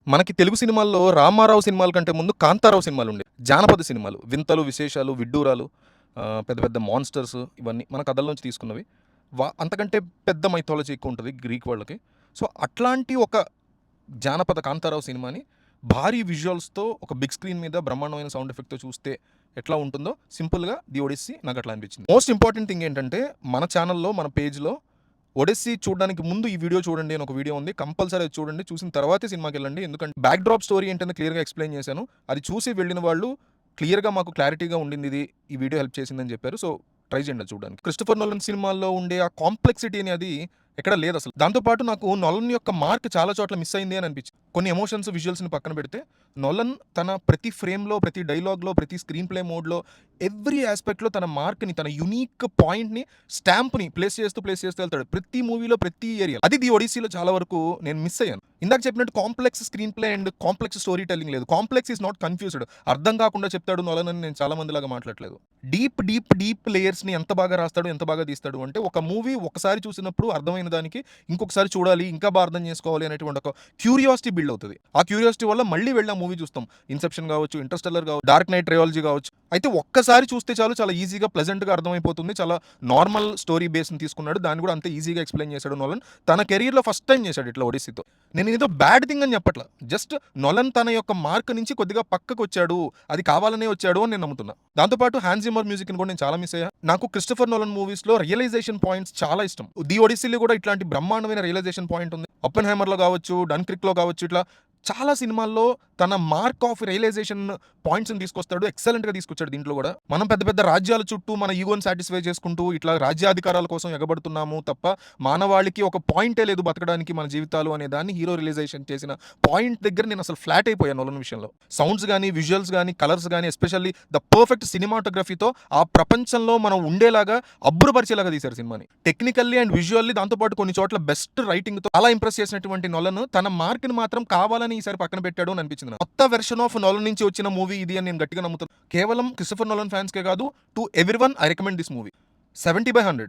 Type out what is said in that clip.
మనకి తెలుగు సినిమాల్లో 'రామారావు' సినిమాల కంటే ముందు 'కాంతారావు' సినిమాలుండేవి. జానపద సినిమాలు. వింతలు, విశేషాలు, విడ్డూరాలు, పెద్ద పెద్ద మాన్‌స్టర్స్ ఇవన్నీ మన కథల్లోంచి తీసుకున్నవి. అంతకంటే పెద్ద మైథాలజీ ఎక్కువుంటది గ్రీక్ వాళ్ళకి. సో, అట్లాంటి ఒక జానపద 'కాంతారావు' సినిమాని భారీ విజువల్స్‌తో ఒక బిగ్ స్క్రీన్ మీద బ్రహ్మాండమైన సౌండ్ ఎఫెక్ట్‌తో చూస్తే ఎట్లా ఉంటుందో సింపుల్‌గా 'ది ఒడిస్సీ' నాకట్లా అనిపించింది. మోస్ట్ ఇంపార్టెంట్ థింగ్ ఏంటంటే మన ఛానెల్‌లో, మన పేజ్‌లో 'ఒడిస్సీ' చూడడానికి ముందు ఈ వీడియో చూడండి అని ఒక వీడియో ఉంది. కంపల్సరీ అది చూడండి. చూసిన తర్వాతే సినిమాకెళ్ళండి. ఎందుకంటే బ్యాక్ డ్రాప్ స్టోరీ ఏంటని క్లియర్‌గా ఎక్స్‌ప్లెయిన్ చేశాను. అది చూసి వెళ్ళిన వాళ్ళు క్లియర్‌గా మాకు క్లారిటీగా ఉండిందిది. ఈ వీడియో హెల్ప్ చేసిందని చెప్పారు. సో, ట్రై చేయండి అది చూడడానికి. 'క్రిస్టోఫర్ నోలన్' సినిమాల్లో ఉండే ఆ కాంప్లెక్సిటీ అనేది ఎక్కడ లేదసలు. దాంతో పాటు నాకు నోలన్ యొక్క మార్క్ చాలా చోట్ల మిస్ అయింది అని అనిపించింది. కొన్ని ఎమోషన్స్, విజువల్స్‌ని పక్కన పెడితే నోలన్ తన ప్రతి ఫ్రేమ్‌లో, ప్రతి డైలాగ్‌లో, ప్రతి స్క్రీన్ ప్లే మోడ్‌లో ఎవ్రీ యాస్పెక్ట్‌లో తన మార్క్‌ని, తన యూనిక్ పాయింట్‌ని, స్టాంప్‌ని ప్లేస్ చేస్తూ వెళ్తాడు. ప్రతి మూవీలో, ప్రతి ఏరియాలో. అది 'ది ఒడిస్సీలో' చాలా వరకు నేను మిస్ అయ్యాను. ఇందాక చెప్పినట్టు complex screenplay and complex storytelling లేదు. Complex is not confused. అర్థం కాకుండా చెప్తాడు నోలన్ అని నేను చాలా మందిలాగా మాట్లాడట్లేదు. డీప్ లేయర్స్‌ని ఎంత బాగా రాస్తాడు, ఎంత బాగా తీస్తాడు అంటే ఒక మూవీ ఒకసారి చూసినప్పుడు అర్థమైన దానికి ఇంకొకసారి చూడాలి, ఇంకా బాగా అర్థం చేసుకోవాలి అనేటువంటి ఒక క్యూరియాసిటీ బిల్డ్ అవుతది. ఆ క్యూరియాసిటీ వల్ల మళ్ళీ వెళ్ళి ఆ మూవీ చూస్తాం. 'ఇన్సెప్షన్' గావచ్చు, 'ఇంటర్‌స్టెల్లార్' గావచ్చు, 'డార్క్ నైట్ ట్రయాలజీ' గావచ్చు. అయితే ఒక్కసారి చూస్తే చాలు చాలా ఈజీగా ప్లెజెంట్‌గా అర్థమైపోతుంది. చాలా నార్మల్ స్టోరీ బేస్‌ని తీసుకున్నాడు. దాన్ని కూడా అంతే ఈజీగా ఎక్స్‌ప్లెయిన్ చేశాడు నోలన్. తన కెరియర్‌లో ఫస్ట్ టైమ్ చేశాడు ఇట్లా 'ఒడిస్సీతో'. నేనేదో బ్యాడ్ థింగ్ అని చెప్పట్ల. జస్ట్ నోలన్ తన యొక్క మార్క్ నుంచి కొద్దిగా పక్కకొచ్చాడు. అది కావాలనే వచ్చాడు అని నేను నమ్ముతున్నా. దాంతో పాటు 'హాన్స్ జిమ్మర్' మ్యూజిక్‌ని కూడా నేను చాలా మిస్ అయ్యా. నాకు 'క్రిస్టోఫర్ నోలన్' మూవీస్‌లో రియలైజేషన్ పాయింట్స్ చాలా ఇష్టం. 'ది ఒడిస్సీలో' కూడా ఇట్లాంటి బ్రహ్మాండమైన రియలైజేషన్ పాయింట్ ఉంది. 'ఒపెన్‌హైమర్‌లో' గావచ్చు, 'డన్‌క్రిక్‌లో' గావచ్చు, ఇట్లా చాలా సినిమాల్లో తన మార్క్ ఆఫ్ రియలైజేషన్ పాయింట్స్‌ని తీసుకొస్తాడు. ఎక్సలెంట్‌గా తీసుకొచ్చాడు దీంట్లో గూడా. మనం పెద్ద పెద్ద రాజ్యాల చుట్టూ మన ఈగోని సాటిస్ఫై చేసుకుంటూ ఇట్లా రాజ్యాధికారాల కోసం ఎగబడుతున్నాము తప్ప మానవాళికి ఒక పాయింటే లేదు బతకడానికి మన జీవితాలు అనే దాన్ని హీరో రియలైజేషన్ చేసిన పాయింట్ దగ్గర నేను అసలు ఫ్లాట్ అయిపోయాను నోలన్ విషయంలో. సౌండ్స్ గాని, విజువల్స్ గాని, కలర్స్ గాని, ఎస్పెషల్లీ ద పర్ఫెక్ట్ సినిమాటోగ్రఫీతో ఆ ప్రపంచంలో మనం ఉండేలాగా అబ్బురపరిచేలాగా తీశారు సినిమాని. టెక్నికల్లీ అండ్ విజువల్లీ దాంతో పాటు కొన్ని చోట్ల బెస్ట్ రైటింగ్‌తో చాలా ఇంప్రెస్ చేసినటువంటి నోలన్ తన మార్క్‌ని మాత్రం కావాలని ఈసారి పక్కన పెట్టాడు అని అనిపించింది నాకు. కొత్త వెర్షన్ ఆఫ్ నోలన్ నుంచి వచ్చిన మూవీ ఇది అని నేను గట్టిగా నమ్ముతాను. కేవలం క్రిస్టోఫర్ నోలన్ ఫ్యాన్స్‌కే కాదు, to everyone I recommend this movie. 70/100.